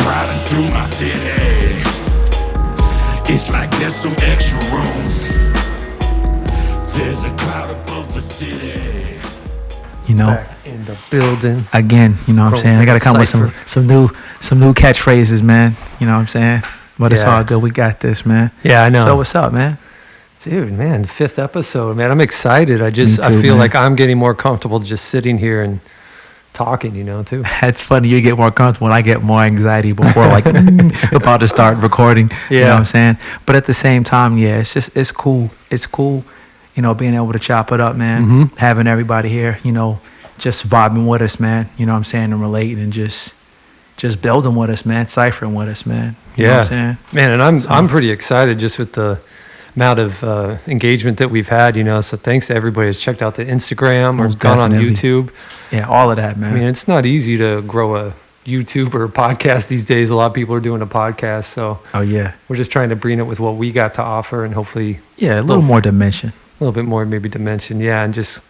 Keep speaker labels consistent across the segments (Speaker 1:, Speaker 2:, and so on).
Speaker 1: riding through my city. It's like there's some extra room. There's a cloud above the city.
Speaker 2: You know,
Speaker 3: Back in the building
Speaker 2: again, you know what I'm saying? I got to come with some new catchphrases, man. You know what I'm saying? But it's all good. We got this, man.
Speaker 3: Yeah, I know.
Speaker 2: So what's up, man?
Speaker 3: Dude, man, 5th episode, man. I'm excited. I
Speaker 2: too,
Speaker 3: feel
Speaker 2: man.
Speaker 3: like I'm getting more comfortable just sitting here and talking, you know, too.
Speaker 2: That's funny. You get more comfortable and I get more anxiety before like about to start recording. You know what I'm saying? But at the same time, yeah, it's cool. It's cool, you know, being able to chop it up, man.
Speaker 3: Mm-hmm.
Speaker 2: Having everybody here, you know, just vibing with us, man. You know what I'm saying? And relating and just building with us, man. Ciphering with us, man. You know what I'm saying?
Speaker 3: Man, and I'm pretty excited just with the amount of engagement that we've had, you know, so thanks to everybody who's checked out the Instagram or
Speaker 2: Most
Speaker 3: gone on
Speaker 2: definitely.
Speaker 3: YouTube.
Speaker 2: Yeah, all of that, man.
Speaker 3: I mean, it's not easy to grow a YouTube or a podcast these days. A lot of people are doing a podcast, so
Speaker 2: oh, yeah.
Speaker 3: we're just trying to bring it with what we got to offer and hopefully
Speaker 2: Yeah, a little more dimension.
Speaker 3: a little bit more maybe dimension, and just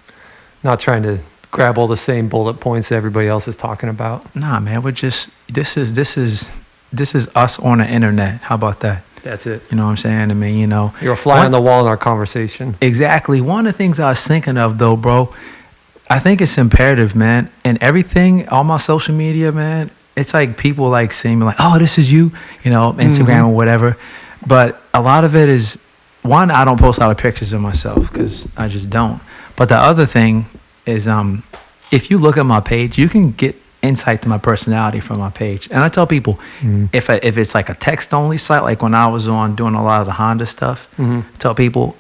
Speaker 3: not trying to grab all the same bullet points that everybody else is talking about.
Speaker 2: Nah, man, we're just, this is us on the internet. How about that?
Speaker 3: That's it.
Speaker 2: You know what I'm saying? I mean, you know.
Speaker 3: You're a fly on the wall in our conversation.
Speaker 2: Exactly. One of the things I was thinking of, though, bro, I think it's imperative, man. And everything, all my social media, man, it's like people like seeing me like, oh, this is you, you know, Instagram or whatever. But a lot of it is, one, I don't post a lot of pictures of myself because I just don't. But the other thing is, if you look at my page, you can get insight to my personality from my page. And I tell people, if it's like a text-only site, like when I was on doing a lot of the Honda stuff, I tell people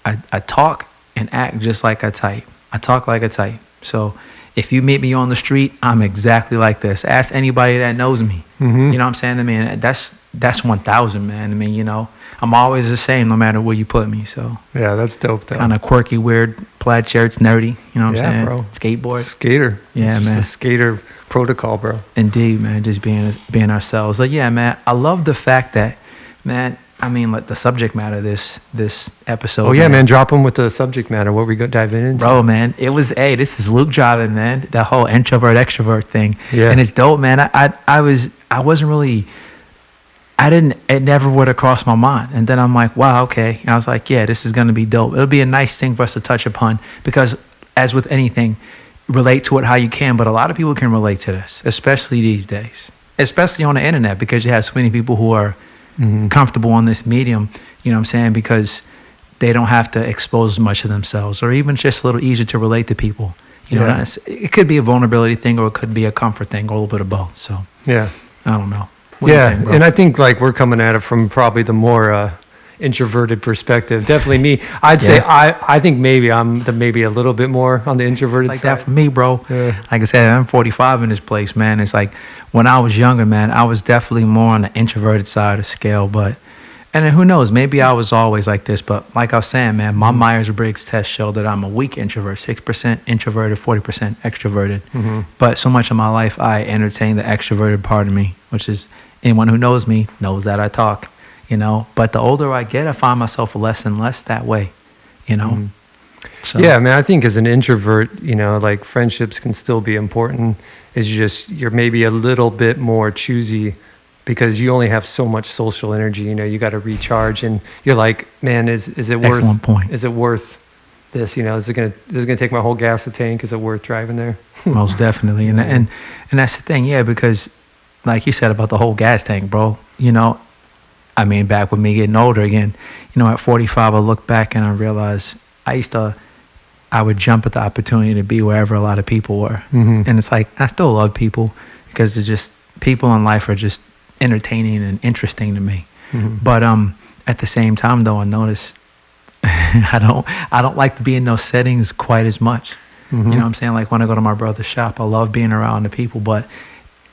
Speaker 2: I talk and act just like I type. I talk like I type. So if you meet me on the street, I'm exactly like this. Ask anybody that knows me. You know what I'm saying? I mean, that's 1,000, man. I mean, you know, I'm always the same no matter where you put me. So
Speaker 3: Yeah, that's dope, though.
Speaker 2: kind of quirky, weird, plaid shirts, nerdy. You know what I'm saying?
Speaker 3: Bro.
Speaker 2: Skateboard.
Speaker 3: Skater.
Speaker 2: Yeah,
Speaker 3: Just
Speaker 2: man.
Speaker 3: the skater protocol, bro.
Speaker 2: Indeed, man. Just being ourselves. Like, yeah, man. I love the fact that, man. I mean, like the subject matter of this episode.
Speaker 3: Oh yeah, man. Drop them with the subject matter. What we go diving into,
Speaker 2: Bro, man. It was, hey, this is Luke driving, man. The whole introvert extrovert thing.
Speaker 3: Yeah.
Speaker 2: And it's dope, man. I wasn't really. It never would have crossed my mind. And then I'm like, wow, okay. And I was like, yeah, this is going to be dope. It'll be a nice thing for us to touch upon because, as with anything, relate to it how you can. But a lot of people can relate to this, especially these days, especially on the internet, because you have so many people who are comfortable on this medium, you know what I'm saying? Because they don't have to expose as much of themselves, or even just a little easier to relate to people. You know, it could be a vulnerability thing, or it could be a comfort thing, or a little bit of both. So,
Speaker 3: Yeah.
Speaker 2: I don't know. What do you think, bro?
Speaker 3: And I think like we're coming at it from probably the more introverted perspective. Definitely me. I'd say I think maybe I'm maybe a little bit more on the introverted
Speaker 2: It's like
Speaker 3: side.
Speaker 2: that for me, bro.
Speaker 3: Yeah.
Speaker 2: Like I said, I'm 45 in this place, man. It's like when I was younger, man, I was definitely more on the introverted side of the scale. But, and then who knows, maybe I was always like this. But like I was saying, man, my Myers-Briggs test showed that I'm a weak introvert, 6% introverted, 40% extroverted. But so much of my life, I entertain the extroverted part of me, which is anyone who knows me knows that I talk. You know, but the older I get, I find myself less and less that way, you know? So,
Speaker 3: Yeah, I mean, I think as an introvert, you know, like friendships can still be important. You're maybe a little bit more choosy because you only have so much social energy, you know, you got to recharge and you're like, man, is it worth,
Speaker 2: Excellent point.
Speaker 3: Is it worth this? You know, is it going to take my whole gas tank? Is it worth driving there?
Speaker 2: most definitely. And that's the thing, yeah, because like you said about the whole gas tank, bro, you know, I mean, back with me getting older again, you know, at 45, I look back and I realize I would jump at the opportunity to be wherever a lot of people were. And it's like, I still love people because they're just, people in life are just entertaining and interesting to me. But at the same time, though, I notice I don't like to be in those settings quite as much. You know what I'm saying? Like when I go to my brother's shop, I love being around the people, but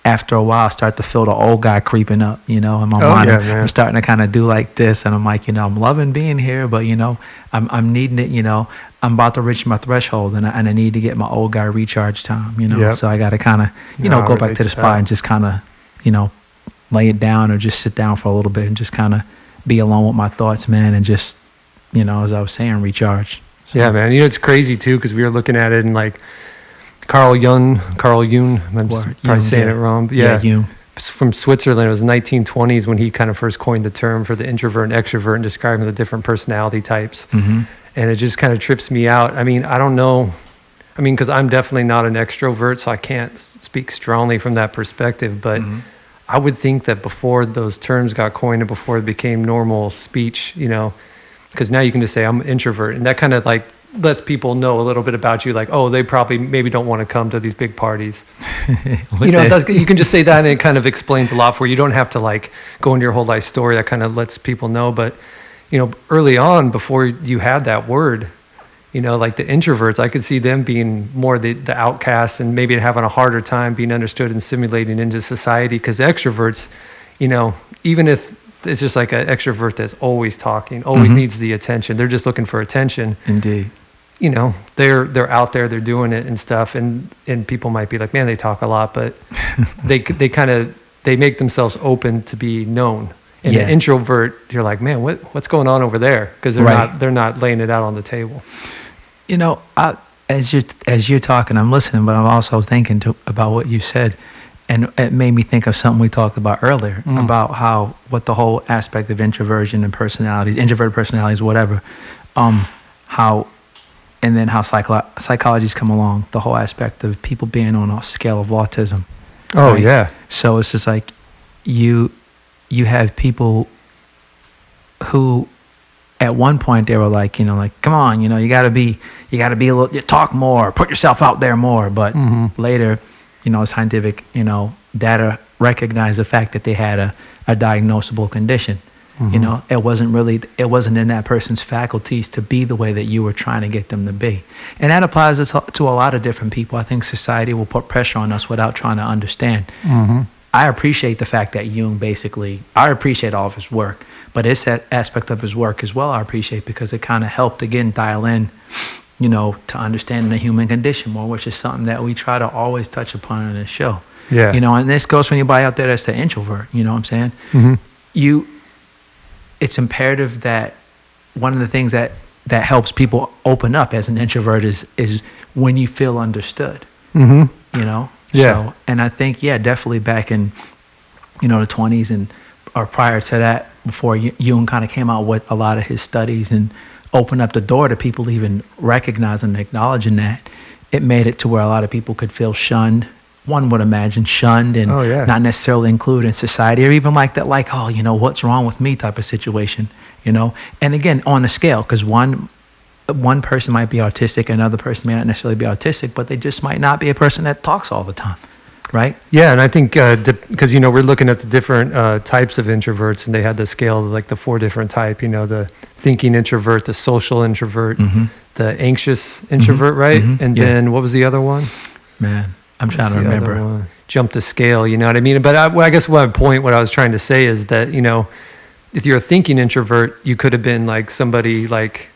Speaker 2: after a while, I start to feel the old guy creeping up, you know, in my mind. I'm starting to kind of do like this, and I'm like, you know, I'm loving being here, but, you know, I'm needing it, you know. I'm about to reach my threshold, and I need to get my old guy recharge time, you know. So I got to kind of, you know, go back to the spot and just kind of, you know, lay it down or just sit down for a little bit and just kind of be alone with my thoughts, man, and just, you know, as I was saying, recharge. So,
Speaker 3: yeah, man. You know, it's crazy, too, because we were looking at it and, like, Carl Youm, I'm probably saying it wrong. But
Speaker 2: Youm.
Speaker 3: from Switzerland. It was 1920s when he kind of first coined the term for the introvert and extrovert and describing the different personality types.
Speaker 2: Mm-hmm.
Speaker 3: And it just kind of trips me out. I mean, I don't know. I mean, because I'm definitely not an extrovert, so I can't speak strongly from that perspective. But I would think that before those terms got coined and before it became normal speech, you know, because now you can just say I'm an introvert, and that kind of like lets people know a little bit about you, like, oh, they probably maybe don't want to come to these big parties. You know, you can just say that, and it kind of explains a lot for you. You don't have to like go into your whole life story. That kind of lets people know. But you know, early on, before you had that word, you know, like the introverts, I could see them being more the outcasts and maybe having a harder time being understood and assimilating into society. Because extroverts, you know, even if it's just like an extrovert that's always talking, always needs the attention. They're just looking for attention.
Speaker 2: Indeed.
Speaker 3: You know, they're out there, they're doing it and stuff. And people might be like, man, they talk a lot, but they make themselves open to be known. And an introvert, you're like, man, what's going on over there? Because they're not laying it out on the table.
Speaker 2: You know, as you're talking, I'm listening, but I'm also thinking about what you said, and it made me think of something we talked about earlier about what the whole aspect of introversion and personalities, introverted personalities, whatever, how psychology's come along, the whole aspect of people being on a scale of autism.
Speaker 3: Oh,
Speaker 2: right?
Speaker 3: yeah.
Speaker 2: So it's just like you have people who at one point they were like, you know, like, come on, you know, you gotta be a little, you talk more, put yourself out there more. But later, you know, scientific, you know, data recognized the fact that they had a diagnosable condition. You know, it wasn't in that person's faculties to be the way that you were trying to get them to be. And that applies to a lot of different people. I think society will put pressure on us without trying to understand. I appreciate the fact that Youm I appreciate all of his work, but it's that aspect of his work as well I appreciate, because it kind of helped, again, dial in, you know, to understanding the human condition more, which is something that we try to always touch upon in this show.
Speaker 3: Yeah.
Speaker 2: You know, and this goes for anybody out there that's the introvert, you know what I'm saying? It's imperative that one of the things that helps people open up as an introvert is when you feel understood, you know?
Speaker 3: Yeah.
Speaker 2: So, and I think, definitely back in, you know, the 20s or prior to that, before Youm kind of came out with a lot of his studies and opened up the door to people even recognizing and acknowledging that, it made it to where a lot of people could feel shunned. One would imagine shunned and not necessarily included in society, or even like that, like, oh, you know, what's wrong with me type of situation, you know? And again, on the scale, because one person might be autistic, another person may not necessarily be autistic, but they just might not be a person that talks all the time, right?
Speaker 3: Yeah, and I think because, you know, we're looking at the different types of introverts, and they had the scale of like the 4 different type, you know, the thinking introvert, the social introvert, the anxious introvert, right? And then what was the other one?
Speaker 2: Man, I'm trying to remember.
Speaker 3: Jump the scale, you know what I mean? But I guess what I was trying to say is that, you know, if you're a thinking introvert, you could have been like somebody like,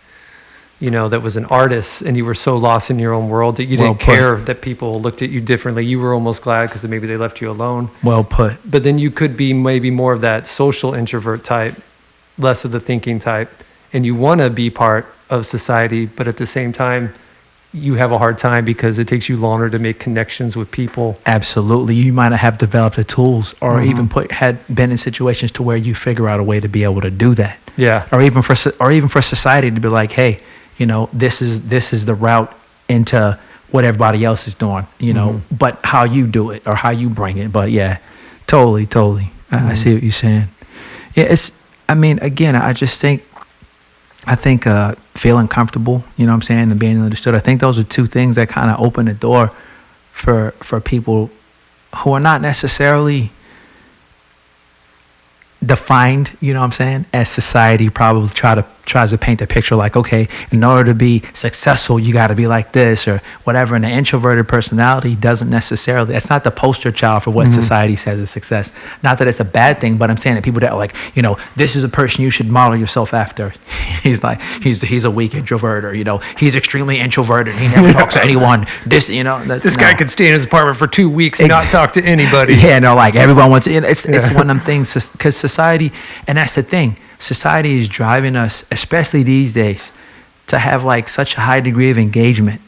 Speaker 3: you know, that was an artist, and you were so lost in your own world that you didn't care that people looked at you differently. You were almost glad because maybe they left you alone.
Speaker 2: Well put.
Speaker 3: But then you could be maybe more of that social introvert type, less of the thinking type, and you want to be part of society, but at the same time, you have a hard time because it takes you longer to make connections with people.
Speaker 2: Absolutely. You might not have developed the tools or even had been in situations to where you figure out a way to be able to do that.
Speaker 3: Yeah.
Speaker 2: Or even for society to be like, hey, you know, this is the route into what everybody else is doing, you know, but how you do it or how you bring it. But yeah, totally. I see what you're saying. Yeah, I think feeling comfortable, you know what I'm saying, and being understood, I think those are 2 things that kind of open the door for people who are not necessarily defined, you know what I'm saying, as society probably tries to paint a picture like, okay, in order to be successful, you got to be like this or whatever. And the introverted personality doesn't necessarily, it's not the poster child for what society says is success. Not that it's a bad thing, but I'm saying that people that are like, you know, this is a person you should model yourself after. He's like, he's a weak introvert, or, you know, he's extremely introverted. He never talks to anyone. This, you know,
Speaker 3: this guy could stay in his apartment for 2 weeks and not talk to anybody.
Speaker 2: Yeah, no, like everyone wants, it's one of them things, because society, and that's the thing, society is driving us, especially these days, to have like such a high degree of engagement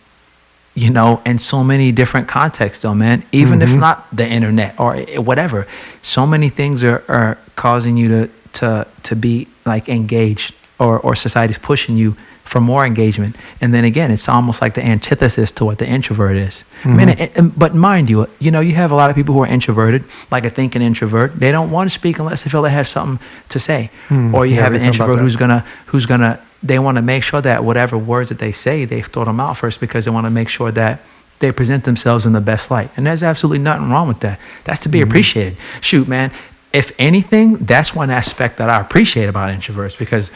Speaker 2: in so many different contexts though, man, even if not the internet or whatever, so many things are causing you to be like engaged, or society's pushing you for more engagement. And then again, it's almost like the antithesis to what the introvert is. But mind you, you have a lot of people who are introverted, like a thinking introvert. They don't want to speak unless they feel they have something to say. Or you have an introvert who's gonna they want to make sure that whatever words that they say, they've thought them out first, because they want to make sure that they present themselves in the best light. And there's absolutely nothing wrong with that. That's to be appreciated. Shoot, man, if anything, that's one aspect that I appreciate about introverts, because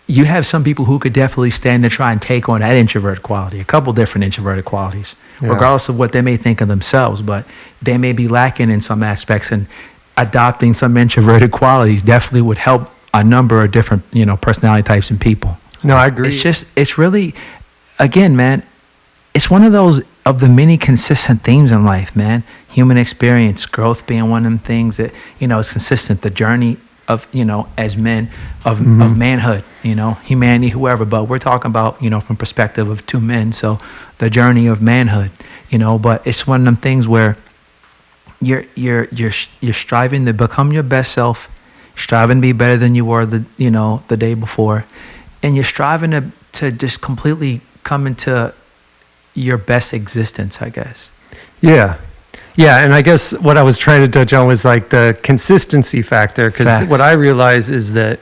Speaker 2: you have some people who could definitely stand to try and take on that introvert quality, a couple different introverted qualities, regardless of what they may think of themselves, but they may be lacking in some aspects, and adopting some introverted qualities definitely would help a number of different, personality types and people.
Speaker 3: No, I agree.
Speaker 2: It's really, again, man, it's one of those, of the many consistent themes in life, man. Human experience, growth being one of them things that, is consistent. The journey of, as men, of manhood, humanity, whoever. But we're talking about, from perspective of two men. So the journey of manhood, but it's one of them things where you're striving to become your best self, striving to be better than you were the day before, and you're striving to just completely come into your best existence, I guess. Yeah,
Speaker 3: and I guess what I was trying to touch on was like the consistency factor, because what I realize is that,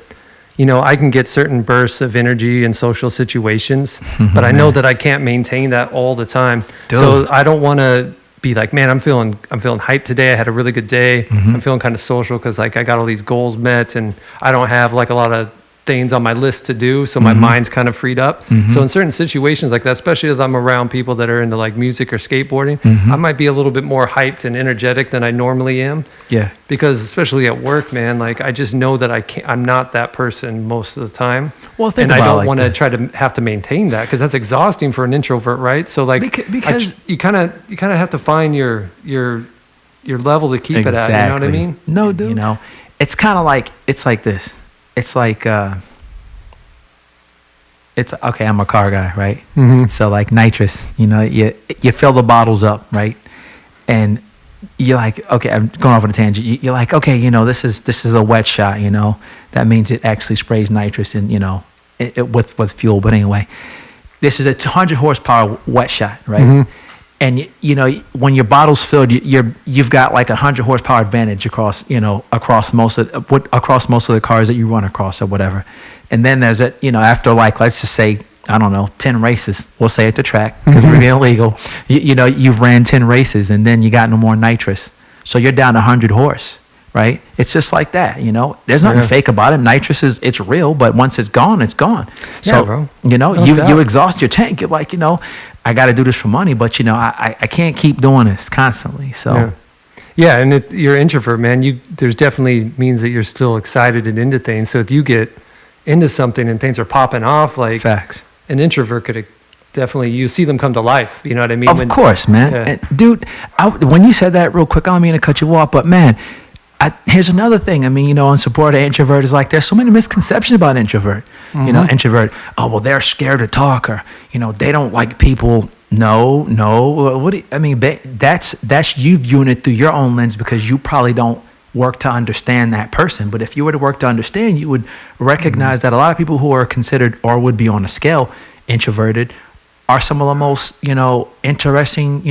Speaker 3: I can get certain bursts of energy in social situations, but I know that I can't maintain that all the time. Dude. So I don't want to be like, man, I'm feeling hyped today. I had a really good day. I'm feeling kind of social because like I got all these goals met, and I don't have like a lot of things on my list to do, so my mind's kind of freed up. So in certain situations like that, especially as I'm around people that are into like music or skateboarding, I might be a little bit more hyped and energetic than I normally am. Yeah. Because especially at work, man, like I just know that I'm not that person most of the time. Well, I don't want to try to have to maintain that, because that's exhausting for an introvert, right? So like because you kind of have to find your level to keep it at. You know what I mean?
Speaker 2: No, dude. It's kind of like, it's like this. It's like, it's okay. I'm a car guy, right? So like nitrous, you fill the bottles up, right? And you're like, okay, I'm going off on a tangent. You're like, okay, this is a wet shot, that means it actually sprays nitrous in, with fuel. But anyway, this is a 100 horsepower wet shot, right? And when your bottle's filled, you've got like 100 horsepower advantage across most of the cars that you run across or whatever. And then there's after like, let's just say, I don't know, 10 races, we'll say at the track, because we're being illegal. You've ran 10 races, and then you got no more nitrous, so you're down 100 horse, right? It's just like that, There's nothing fake about it. Nitrous it's real, but once it's gone, it's gone. So
Speaker 3: bro.
Speaker 2: You exhaust your tank. You're like, I got to do this for money, but I can't keep doing this constantly. So,
Speaker 3: and you're an introvert, man. There's definitely means that you're still excited and into things. So if you get into something and things are popping off, like
Speaker 2: facts,
Speaker 3: an introvert could definitely, you see them come to life. You know what I mean?
Speaker 2: Of course, man. And, dude, when you said that real quick, I don't mean to cut you off, but man, here's another thing. I mean, in support of introvert is like, there's so many misconceptions about introvert. Introvert, oh, well, they're scared to talk, or, they don't like people. No. That's you viewing it through your own lens, because you probably don't work to understand that person. But if you were to work to understand, you would recognize that a lot of people who are considered, or would be on a scale, introverted, are some of the most, interesting,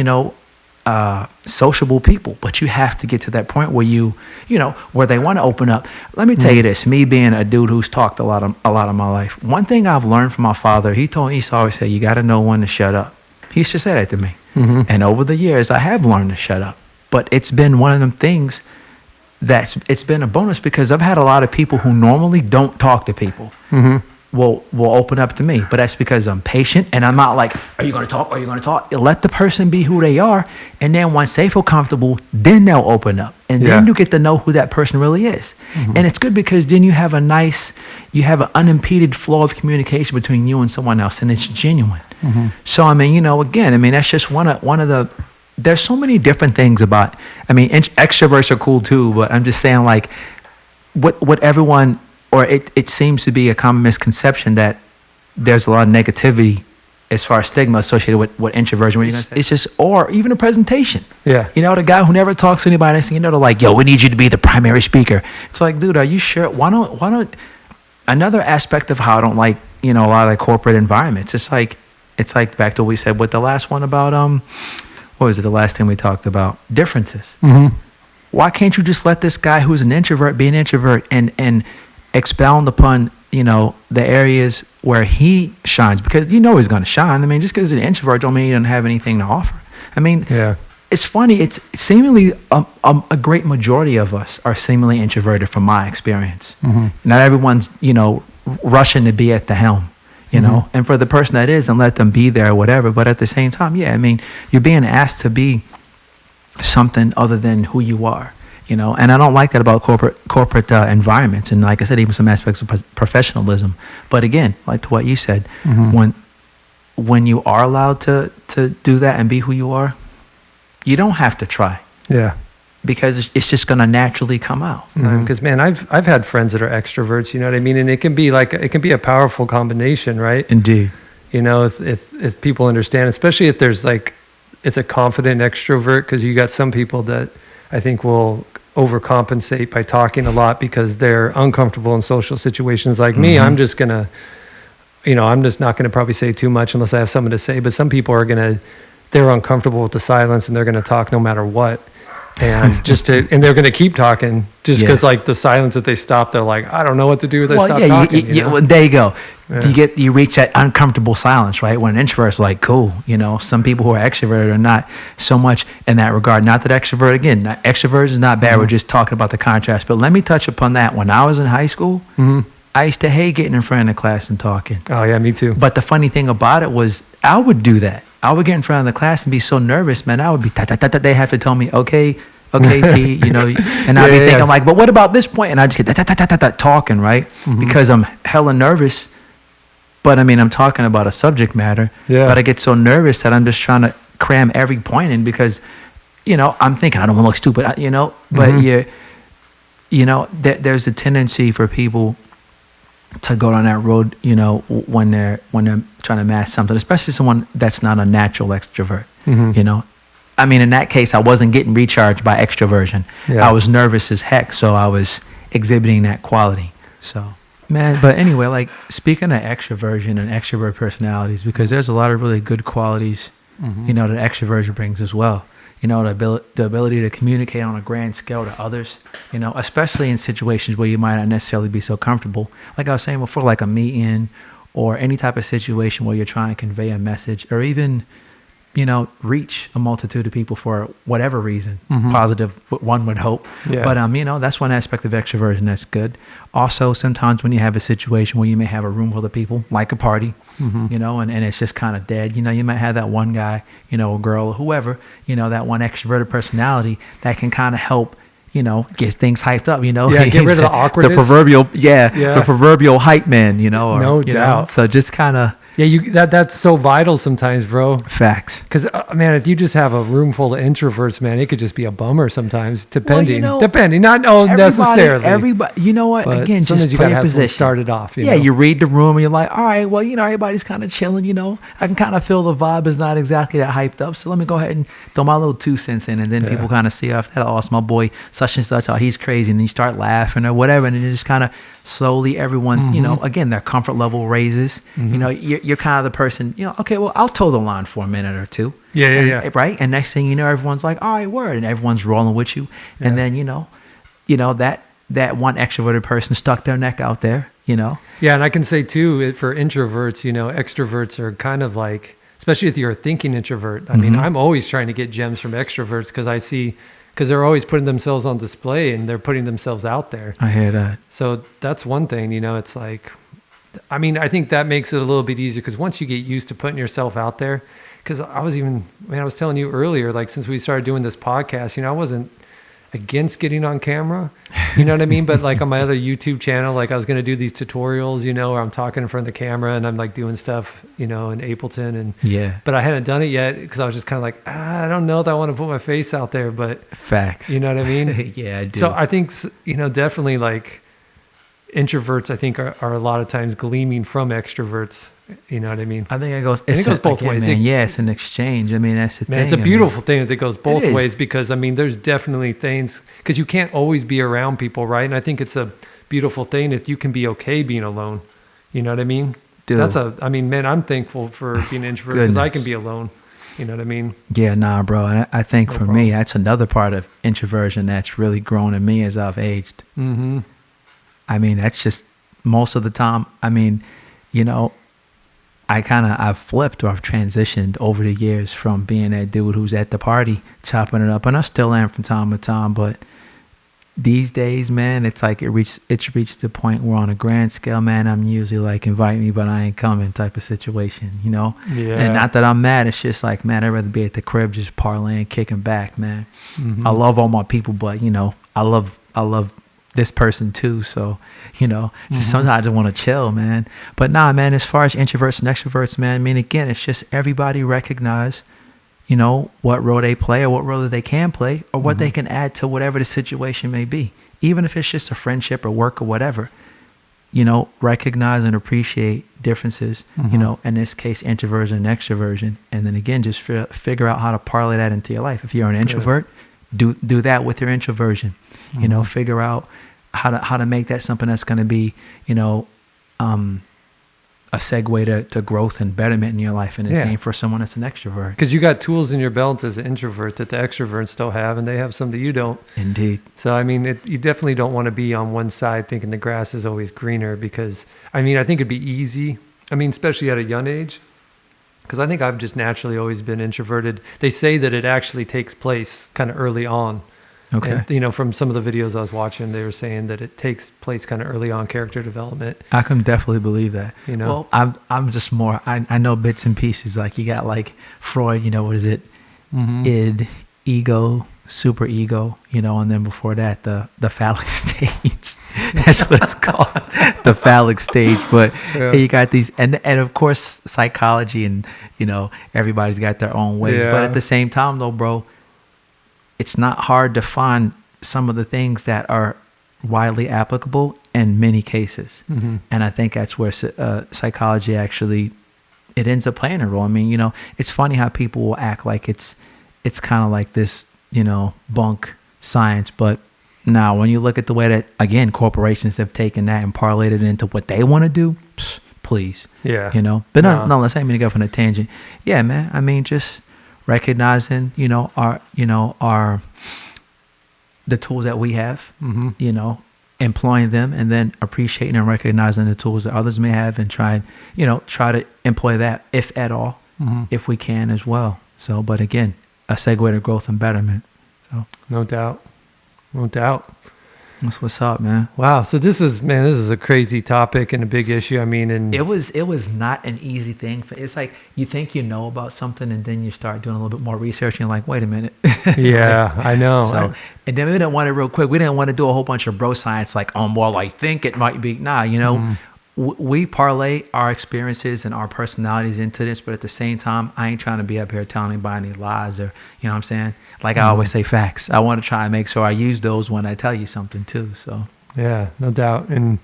Speaker 2: sociable people. But you have to get to that point where where they want to open up. Let me tell you this, me being a dude who's talked a lot of my life, one thing I've learned from my father, he used to always say, you got to know when to shut up. He used to say that to me. And over the years, I have learned to shut up. But it's been one of them things it's been a bonus, because I've had a lot of people who normally don't talk to people will open up to me. But that's because I'm patient, and I'm not like, are you going to talk? Are you going to talk? Let the person be who they are, and then once they feel comfortable, then they'll open up, and then you get to know who that person really is. And it's good, because then you have an unimpeded flow of communication between you and someone else, and it's genuine. So I mean, that's just one of the. There's so many different things about. I mean, extroverts are cool too, but I'm just saying, like, what everyone, or it seems to be a common misconception that there's a lot of negativity as far as stigma associated with what introversion. It's just, or even a presentation.
Speaker 3: Yeah.
Speaker 2: You know, the guy who never talks to anybody, next thing you know, they're like, yo, we need you to be the primary speaker. It's like, dude, are you sure? Why don't, another aspect of how I don't like, you know, a lot of the corporate environments, it's like back to what we said with the last one about, what was it, the last thing we talked about? Differences.
Speaker 3: Mm-hmm.
Speaker 2: Why can't you just let this guy who's an introvert be an introvert and expound upon, you know, the areas where he shines? Because you know he's going to shine. I mean, just because he's an introvert don't mean he doesn't have anything to offer. I mean,
Speaker 3: Yeah.
Speaker 2: it's funny. It's seemingly a great majority of us are seemingly introverted from my experience.
Speaker 3: Mm-hmm.
Speaker 2: Not everyone's, you know, rushing to be at the helm, you know, and for the person that is, and let them be there or whatever. But at the same time, yeah, I mean, you're being asked to be something other than who you are, you know, and I don't like that about corporate environments. And like I said, even some aspects of professionalism. But again, like to what you said, when you are allowed to do that and be who you are, you don't have to try.
Speaker 3: Yeah.
Speaker 2: Because it's just going to naturally come out.
Speaker 3: Because man, I've had friends that are extroverts, you know what I mean, and it can be a powerful combination, right?
Speaker 2: Indeed.
Speaker 3: You know, if people understand, especially if there's like, it's a confident extrovert, because you got some people that I think will overcompensate by talking a lot because they're uncomfortable in social situations. Like me, I'm just gonna, you know, I'm just not gonna probably say too much unless I have something to say. But some people they're uncomfortable with the silence and they're gonna talk no matter what. And and they're going to keep talking just because like the silence that they stop, they're like, I don't know what to do. They stop talking.
Speaker 2: Well, there you go. Yeah. You reach that uncomfortable silence, right? When an introvert's like, cool, you know, some people who are extroverted are not so much in that regard. Not that extrovert is not bad. We're just talking about the contrast. But let me touch upon that. When I was in high school, I used to hate getting in front of the class and talking.
Speaker 3: Oh yeah, me too.
Speaker 2: But the funny thing about it was I would do that. I would get in front of the class and be so nervous, man. I would be, they have to tell me, okay, T, you know, and I'd be thinking like, but what about this point? And I just get talking, right? Because I'm hella nervous. But I mean, I'm talking about a subject matter. Yeah. But I get so nervous that I'm just trying to cram every point in because, you know, I'm thinking I don't want to look stupid, you know. But you know, there's a tendency for people to go down that road, you know, when they're trying to master something, especially someone that's not a natural extrovert, you know. I mean, in that case, I wasn't getting recharged by extroversion. Yeah. I was nervous as heck, so I was exhibiting that quality. So, man, but anyway, like speaking of extroversion and extrovert personalities, because there's a lot of really good qualities, you know, that extroversion brings as well. You know, the ability to communicate on a grand scale to others, you know, especially in situations where you might not necessarily be so comfortable. Like I was saying before, like a meeting or any type of situation where you're trying to convey a message or even, you know, reach a multitude of people for whatever reason, positive, one would hope. Yeah. But, you know, that's one aspect of extroversion that's good. Also, sometimes when you have a situation where you may have a room full of people, like a party, you know, and it's just kind of dead, you know, you might have that one guy, you know, a girl, or whoever, you know, that one extroverted personality that can kind of help, you know, get things hyped up, you know.
Speaker 3: Yeah, get rid of the awkwardness.
Speaker 2: The proverbial hype man, you know. Or,
Speaker 3: no doubt.
Speaker 2: Know, so just kind of.
Speaker 3: Yeah, that's so vital sometimes, bro.
Speaker 2: Facts.
Speaker 3: Because, man, if you just have a room full of introverts, man, it could just be a bummer sometimes, depending.
Speaker 2: Well, you know,
Speaker 3: not necessarily.
Speaker 2: Everybody, you know what?
Speaker 3: But
Speaker 2: again, just
Speaker 3: you
Speaker 2: play
Speaker 3: gotta
Speaker 2: a
Speaker 3: have
Speaker 2: position.
Speaker 3: Started off. You know?
Speaker 2: You read the room and you're like, all right, well, you know, everybody's kind of chilling, you know. I can kind of feel the vibe is not exactly that hyped up. So let me go ahead and throw my little 2 cents in. And then people kind of see after that, oh, it's my boy, such and such, oh, he's crazy. And then you start laughing or whatever. And then just kind of slowly everyone, you know, again, their comfort level raises. You know, you're kind of the person, you know, okay, well, I'll toe the line for a minute or two.
Speaker 3: Yeah.
Speaker 2: Right? And next thing you know, everyone's like, all right, word. And everyone's rolling with you. Yeah. And then, you know, that one extroverted person stuck their neck out there, you know?
Speaker 3: Yeah, and I can say, too, for introverts, you know, extroverts are kind of like, especially if you're a thinking introvert. I mean, I'm always trying to get gems from extroverts because they're always putting themselves on display and they're putting themselves out there.
Speaker 2: I hear that.
Speaker 3: So that's one thing, you know, it's like, I mean, I think that makes it a little bit easier because once you get used to putting yourself out there, because I was telling you earlier, like since we started doing this podcast, you know, I wasn't against getting on camera, you know what I mean? But like on my other YouTube channel, like I was going to do these tutorials, you know, where I'm talking in front of the camera and I'm like doing stuff, you know, in Ableton but I hadn't done it yet because I was just kind of like, I don't know if I want to put my face out there, but
Speaker 2: facts,
Speaker 3: you know what I mean?
Speaker 2: Yeah, I do.
Speaker 3: So I think, you know, definitely like introverts, I think are a lot of times gleaming from extroverts You know what I mean?
Speaker 2: I think it goes.
Speaker 3: It goes both ways.
Speaker 2: Man, yeah, it's an exchange. I mean, that's the thing.
Speaker 3: It's a beautiful thing that it goes both
Speaker 2: is.
Speaker 3: ways, because I mean, there's definitely things, because you can't always be around people, right? And I think it's a beautiful thing if you can be okay being alone. You know what I mean?
Speaker 2: Dude.
Speaker 3: I mean, man, I'm thankful for being an introvert because I can be alone. You know what I mean?
Speaker 2: Yeah, nah, bro. And I think
Speaker 3: No
Speaker 2: for
Speaker 3: problem.
Speaker 2: me, that's another part of introversion that's really grown in me as I've aged.
Speaker 3: Mm-hmm.
Speaker 2: I mean, that's just most of the time. I mean, you know, I've flipped, or I've transitioned over the years from being that dude who's at the party chopping it up, and I still am from time to time. But these days, man, it's like it's reached the point where on a grand scale, man, I'm usually like, invite me, but I ain't coming type of situation, you know?
Speaker 3: Yeah.
Speaker 2: And not that I'm mad. It's just like, man, I'd rather be at the crib just parlaying, kicking back, man.
Speaker 3: Mm-hmm.
Speaker 2: I love all my people, but, you know, I love this person too. So, you know, just sometimes I just want to chill, man. But nah, man, as far as introverts and extroverts, man, I mean, again, it's just everybody recognize, you know, what role they play, or what role they can play, or what they can add to whatever the situation may be. Even if it's just a friendship or work or whatever, you know, recognize and appreciate differences, you know, in this case, introversion and extroversion. And then again, just figure out how to parlay that into your life. If you're an introvert, do that with your introversion, you know, figure out how to make that something that's going to be, you know, a segue to growth and betterment in your life, and the same for someone that's an extrovert.
Speaker 3: Because you got tools in your belt as an introvert that the extroverts don't have, and they have some that you don't.
Speaker 2: Indeed.
Speaker 3: So, I mean, you definitely don't want to be on one side thinking the grass is always greener, because, I mean, I think it'd be easy. I mean, especially at a young age, because I think I've just naturally always been introverted. They say that it actually takes place kind of early on.
Speaker 2: Okay.
Speaker 3: And, you know, from some of the videos I was watching, they were saying that it takes place kind of early on character development.
Speaker 2: I can definitely believe that.
Speaker 3: You know?
Speaker 2: Well, I'm just more, I know bits and pieces. Like you got like Freud, you know, what is it? Id, ego, super ego, you know, and then before that, the phallic stage. That's what it's called, the phallic stage. But you got these, and of course, psychology, and, you know, everybody's got their own ways.
Speaker 3: Yeah.
Speaker 2: But at the same time, though, bro, it's not hard to find some of the things that are widely applicable in many cases. And I think that's where psychology actually, it ends up playing a role. I mean, you know, it's funny how people will act like it's kind of like this, you know, bunk science. But now when you look at the way that, again, corporations have taken that and parlayed it into what they want to do, please.
Speaker 3: Yeah.
Speaker 2: You know, but no, let's not even go on a tangent. Yeah, man. I mean, just recognizing, you know, the tools that we have, you know, employing them, and then appreciating and recognizing the tools that others may have, and try to employ that, if at all, if we can as well. So, but again, a segue to growth and betterment. So
Speaker 3: No doubt.
Speaker 2: that's what's up, man.
Speaker 3: Wow. So this is a crazy topic and a big issue. I mean, and
Speaker 2: It was not an easy thing. It's like you think you know about something, and then you start doing a little bit more research, and you're like, wait a minute.
Speaker 3: yeah, I know.
Speaker 2: So, and then we didn't want it real quick. We didn't want to do a whole bunch of bro science like, well, I think it might be. Nah, you know, we parlay our experiences and our personalities into this, but at the same time, I ain't trying to be up here telling anybody any lies, or, you know what I'm saying? Like I always say, facts. I want to try and make sure I use those when I tell you something too. So
Speaker 3: Yeah, no doubt. And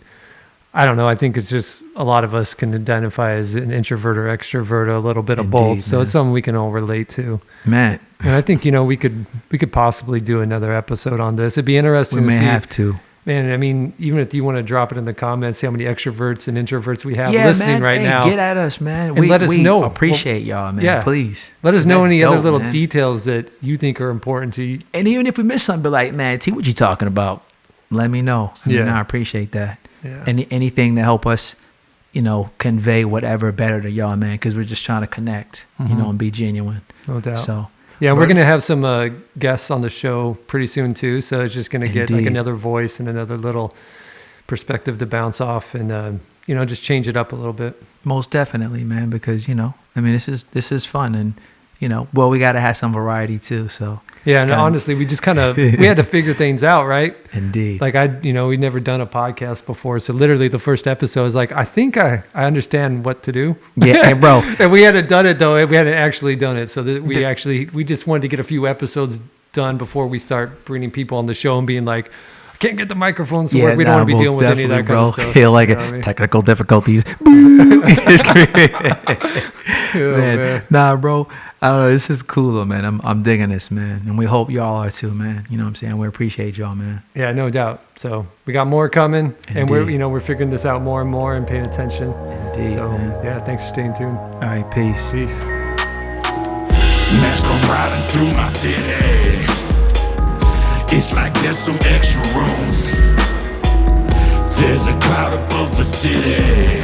Speaker 3: I don't know. I think it's just a lot of us can identify as an introvert or extrovert, a little bit of both. So
Speaker 2: man.
Speaker 3: it's something we can all relate to.
Speaker 2: man,
Speaker 3: And I think, you know, we could possibly do another episode on this. It'd be interesting
Speaker 2: we
Speaker 3: to
Speaker 2: may
Speaker 3: see.
Speaker 2: have to.
Speaker 3: Man, I mean, even if you want to drop it in the comments, see how many extroverts and introverts we have
Speaker 2: Yeah,
Speaker 3: listening
Speaker 2: man.
Speaker 3: right
Speaker 2: Hey,
Speaker 3: now.
Speaker 2: get at us, man.
Speaker 3: And let us know.
Speaker 2: Appreciate y'all, man.
Speaker 3: Yeah.
Speaker 2: Please.
Speaker 3: Let us know
Speaker 2: That's
Speaker 3: any other
Speaker 2: dope,
Speaker 3: little
Speaker 2: man.
Speaker 3: details that you think are important to you.
Speaker 2: And even if we miss something, be like, man, T, what you talking about? Let me know. I mean,
Speaker 3: Yeah.
Speaker 2: I appreciate that.
Speaker 3: Yeah.
Speaker 2: Anything to help us, you know, convey whatever better to y'all, man, because we're just trying to connect, you know, and be genuine.
Speaker 3: No doubt.
Speaker 2: So,
Speaker 3: Yeah, we're going to have some guests on the show pretty soon too. So it's just going to get like
Speaker 2: Indeed.
Speaker 3: another voice and another little perspective to bounce off, and you know, just change it up a little bit.
Speaker 2: most definitely, man, because, you know, I mean, this is fun, and, you know, well, we got to have some variety too. So
Speaker 3: Yeah, and
Speaker 2: Kinda-
Speaker 3: honestly, we just kind of we had to figure things out, right?
Speaker 2: indeed.
Speaker 3: Like we'd never done a podcast before, so literally the first episode was like, I think I understand what to do.
Speaker 2: Yeah, and bro,
Speaker 3: And we hadn't done it though. We hadn't actually done it, so that we just wanted to get a few episodes done before we start bringing people on the show and being like, I can't get the microphones to work. We don't want to be
Speaker 2: most
Speaker 3: dealing with any of that
Speaker 2: definitely,
Speaker 3: kind of
Speaker 2: bro.
Speaker 3: stuff.
Speaker 2: Feel like
Speaker 3: you
Speaker 2: it.
Speaker 3: know what I mean?
Speaker 2: Technical difficulties. It's crazy.
Speaker 3: Man.
Speaker 2: Nah, bro. I don't know. This is cool, though, man. I'm digging this, man. And we hope y'all are too, man. You know what I'm saying? We appreciate y'all, man.
Speaker 3: Yeah, no doubt. So we got more coming, and we're
Speaker 2: Indeed.
Speaker 3: we're figuring this out more and more and paying attention.
Speaker 2: Indeed,
Speaker 3: So
Speaker 2: man.
Speaker 3: yeah, thanks for staying tuned.
Speaker 2: All right, peace.
Speaker 3: Peace.
Speaker 1: Mask come riding through my city. It's like there's some extra room. There's a cloud above the city.